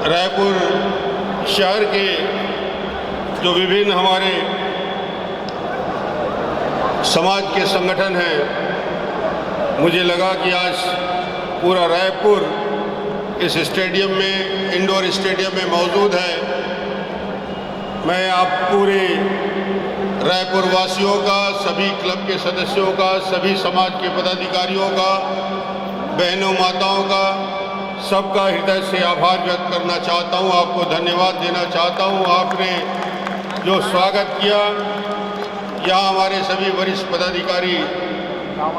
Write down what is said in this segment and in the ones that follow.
रायपुर शहर के जो विभिन्न हमारे समाज के संगठन हैं, मुझे लगा कि आज पूरा रायपुर इस स्टेडियम में, इंडोर स्टेडियम में मौजूद है। मैं आप पूरे रायपुर वासियों का, सभी क्लब के सदस्यों का, सभी समाज के पदाधिकारियों का, बहनों माताओं का, सबका हृदय से आभार व्यक्त करना चाहता हूं, आपको धन्यवाद देना चाहता हूं। आपने जो स्वागत किया, यहाँ हमारे सभी वरिष्ठ पदाधिकारी,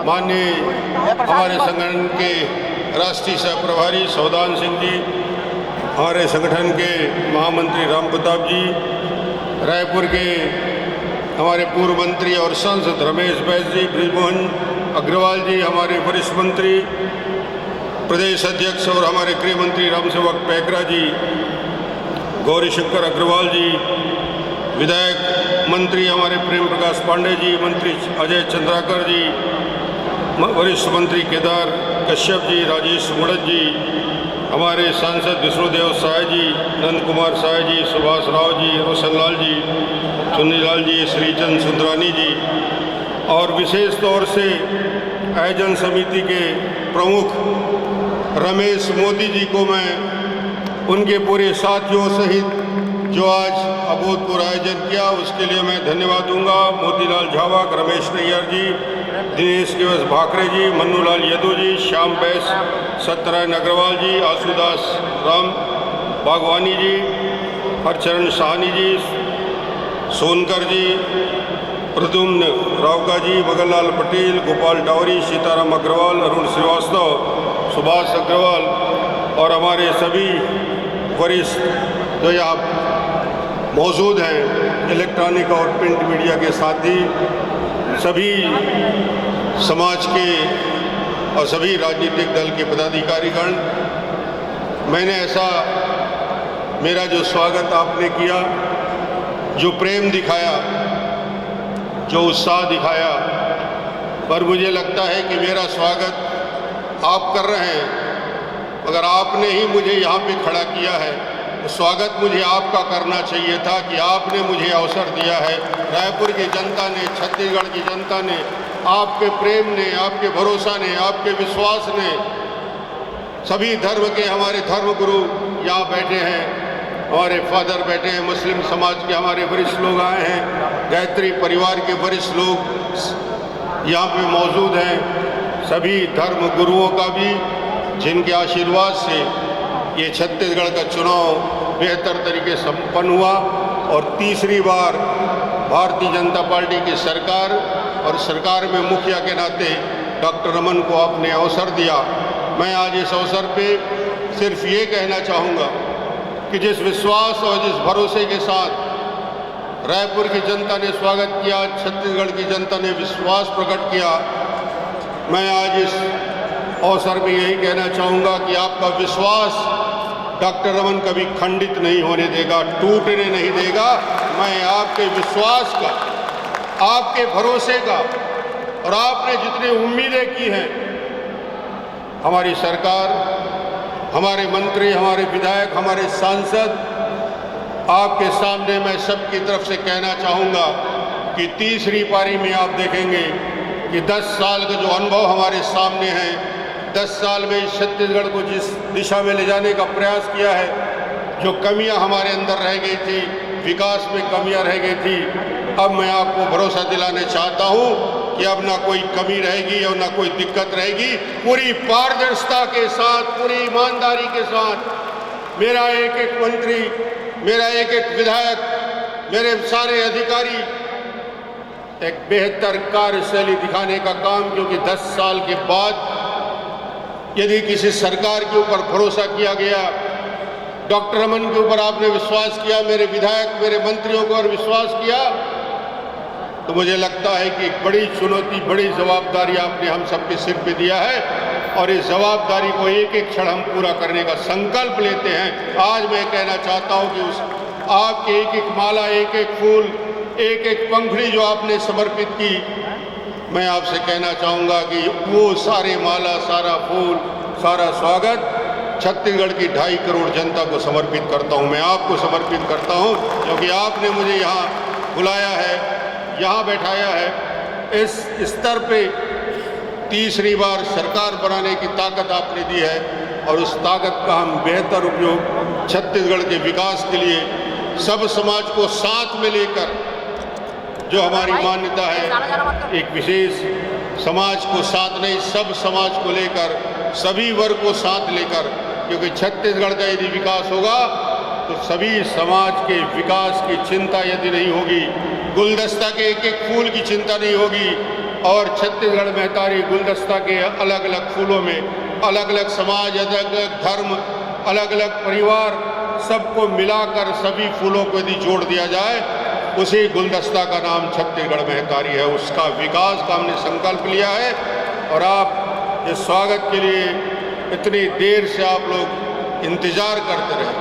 माननीय हमारे संगठन के राष्ट्रीय सह प्रभारी सौदान सिंह जी, हमारे संगठन के महामंत्री राम प्रताप जी, रायपुर के हमारे पूर्व मंत्री और सांसद रमेश बैस जी, ब्रिजमोहन अग्रवाल जी, हमारे वरिष्ठ मंत्री, प्रदेश अध्यक्ष और हमारे गृह मंत्री रामसेवक पैकरा जी, गौरी शंकर अग्रवाल जी, विधायक मंत्री हमारे प्रेम प्रकाश पांडे जी, मंत्री अजय चंद्राकर जी, वरिष्ठ मंत्री केदार कश्यप जी, राजेश मुड़त जी, हमारे सांसद विष्णुदेव साय जी, नंद कुमार साय जी, सुभाष राव जी, रोशन लाल जी, सुनीलाल जी, श्रीचंद सुंदरानी जी, और विशेष तौर से आयोजन समिति के प्रमुख रमेश मोदी जी को मैं उनके पूरे साथियों सहित जो आज अभूतपूर्व आयोजन किया उसके लिए मैं धन्यवाद दूंगा। मोतीलाल झावक, रमेश नैयर जी, दिनेश केवस भाकरे जी, मन्नूलाल यदू जी, श्याम बैस, सत्यनारायण अग्रवाल जी, आशुदास राम बागवानी जी, हरचरण साहनी जी, सोनकर जी, प्रद्युम्न रावका जी, मगनलाल पटेल, गोपाल डावरी, सीताराम अग्रवाल, अरुण श्रीवास्तव, सुभाष अग्रवाल और हमारे सभी वरिष्ठ जो यहाँ मौजूद हैं, इलेक्ट्रॉनिक और प्रिंट मीडिया के साथ ही सभी समाज के और सभी राजनीतिक दल के पदाधिकारीगण, मैंने ऐसा मेरा जो स्वागत आपने किया, जो प्रेम दिखाया, जो उत्साह दिखाया, पर मुझे लगता है कि मेरा स्वागत आप कर रहे हैं, मगर आपने ही मुझे यहाँ पे खड़ा किया है, तो स्वागत मुझे आपका करना चाहिए था कि आपने मुझे अवसर दिया है। रायपुर की जनता ने, छत्तीसगढ़ की जनता ने, आपके प्रेम ने, आपके भरोसा ने, आपके विश्वास ने, सभी धर्म के हमारे धर्मगुरु यहाँ बैठे हैं, हमारे फादर बैठे हैं, मुस्लिम समाज के हमारे वरिष्ठ लोग आए हैं, गायत्री परिवार के वरिष्ठ लोग यहाँ पे मौजूद हैं, सभी धर्म गुरुओं का भी, जिनके आशीर्वाद से ये छत्तीसगढ़ का चुनाव बेहतर तरीके से संपन्न हुआ और तीसरी बार भारतीय जनता पार्टी की सरकार और सरकार में मुखिया के नाते डॉक्टर रमन को आपने अवसर दिया। मैं आज इस अवसर पे सिर्फ ये कहना चाहूँगा कि जिस विश्वास और जिस भरोसे के साथ रायपुर की जनता ने स्वागत किया, छत्तीसगढ़ की जनता ने विश्वास प्रकट किया, मैं आज इस अवसर में यही कहना चाहूँगा कि आपका विश्वास डॉक्टर रमन कभी खंडित नहीं होने देगा, टूटने नहीं देगा। मैं आपके विश्वास का, आपके भरोसे का और आपने जितनी उम्मीदें की हैं, हमारी सरकार, हमारे मंत्री, हमारे विधायक, हमारे सांसद, आपके सामने मैं सबकी तरफ से कहना चाहूँगा कि तीसरी पारी में आप देखेंगे कि 10 साल का जो अनुभव हमारे सामने है, 10 साल में छत्तीसगढ़ को जिस दिशा में ले जाने का प्रयास किया है, जो कमियां हमारे अंदर रह गई थी, विकास में कमियां रह गई थी, अब मैं आपको भरोसा दिलाना चाहता हूं कि अब ना कोई कमी रहेगी और ना कोई दिक्कत रहेगी। पूरी पारदर्शिता के साथ, पूरी ईमानदारी के साथ मेरा एक एक मंत्री, मेरा एक एक विधायक, मेरे सारे अधिकारी एक बेहतर कार्यशैली दिखाने का काम, क्योंकि 10 साल के बाद यदि किसी सरकार के ऊपर भरोसा किया गया, डॉक्टर रमन के ऊपर आपने विश्वास किया, मेरे विधायक, मेरे मंत्रियों को और विश्वास किया, तो मुझे लगता है कि एक बड़ी चुनौती, बड़ी जवाबदारी आपने हम सबके सिर पे दिया है और इस जवाबदारी को एक एक क्षण हम पूरा करने का संकल्प लेते हैं। आज मैं कहना चाहता हूँ कि उस आपके एक एक माला, एक एक फूल, एक एक पंखुड़ी जो आपने समर्पित की, मैं आपसे कहना चाहूँगा कि वो सारे माला, सारा फूल, सारा स्वागत छत्तीसगढ़ की 2.5 करोड़ जनता को समर्पित करता हूं। मैं आपको समर्पित करता हूं क्योंकि आपने मुझे यहाँ बुलाया है, यहाँ बैठाया है। इस स्तर पे तीसरी बार सरकार बनाने की ताकत आपने दी है और उस ताकत का हम बेहतर उपयोग छत्तीसगढ़ के विकास के लिए सब समाज को साथ में लेकर, जो हमारी मान्यता है, एक विशेष समाज को साथ नहीं, सब समाज को लेकर, सभी वर्ग को साथ लेकर, क्योंकि छत्तीसगढ़ का यदि विकास होगा तो सभी समाज के विकास की चिंता यदि नहीं होगी, गुलदस्ता के एक एक फूल की चिंता नहीं होगी और छत्तीसगढ़ में तारी गुलदस्ता के अलग अलग फूलों में अलग अलग समाज, अलग अलग धर्म, अलग अलग परिवार, सबको मिलाकर सभी फूलों को यदि जोड़ दिया जाए, उसी गुलदस्ता का नाम छत्तीसगढ़ महतारी है। उसका विकास का हमने संकल्प लिया है और आप इस स्वागत के लिए इतनी देर से आप लोग इंतज़ार करते रहे।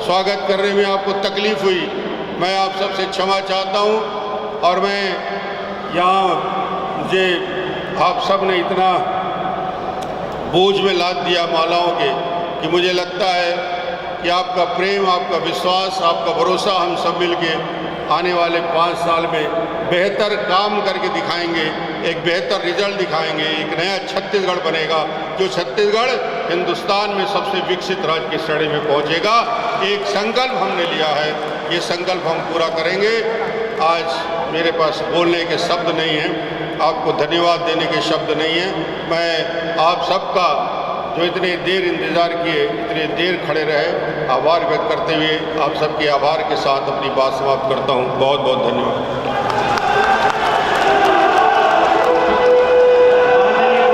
स्वागत करने में आपको तकलीफ़ हुई, मैं आप सबसे क्षमा चाहता हूं और मैं यहाँ मुझे आप सब ने इतना बोझ में लाद दिया मालाओं के कि मुझे लगता है कि आपका प्रेम, आपका विश्वास, आपका भरोसा हम सब मिलके आने वाले 5 साल में बेहतर काम करके दिखाएंगे, एक बेहतर रिजल्ट दिखाएंगे, एक नया छत्तीसगढ़ बनेगा, जो छत्तीसगढ़ हिंदुस्तान में सबसे विकसित राज्य की श्रेणी में पहुंचेगा। एक संकल्प हमने लिया है, ये संकल्प हम पूरा करेंगे। आज मेरे पास बोलने के शब्द नहीं हैं, आपको धन्यवाद देने के शब्द नहीं हैं। मैं आप सबका जो इतनी देर इंतज़ार किए, इतनी देर खड़े रहे, आभार व्यक्त करते हुए आप सबके आभार के साथ अपनी बात समाप्त करता हूँ। बहुत बहुत धन्यवाद।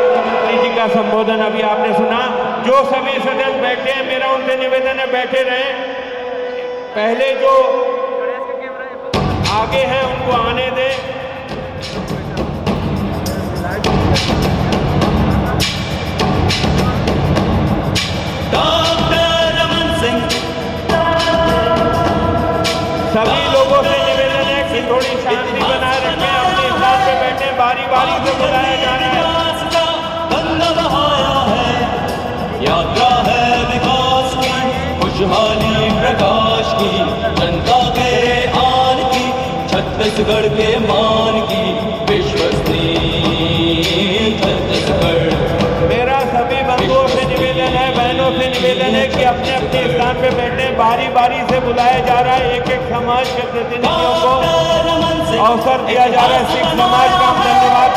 मुख्यमंत्री जी का संबोधन अभी आपने सुना। जो सभी सदस्य बैठे हैं, मेरा उनसे निवेदन है बैठे रहें। पहले जो आगे हैं उनको आने दें। सभी लोगों से निवेदन है कि थोड़ी शांति बनाए रखें, अपने स्थान पे बैठे। बारी बारी से बुलाया जा रहा है। यात्रा है विकास की, खुशहाली प्रकाश की, जनता के आन की, छत्तीसगढ़ के मान की, विश्वसनीय छत्तीसगढ़। मेरा सभी बंधुओं से निवेदन है, बहनों से निवेदन है कि अपने अपने स्थान पे बैठे। बारी बारी से बुलाया जा रहा है, एक एक समाज के प्रतिनिधियों को अवसर दिया जा रहा है। सिख समाज का हम धन्यवाद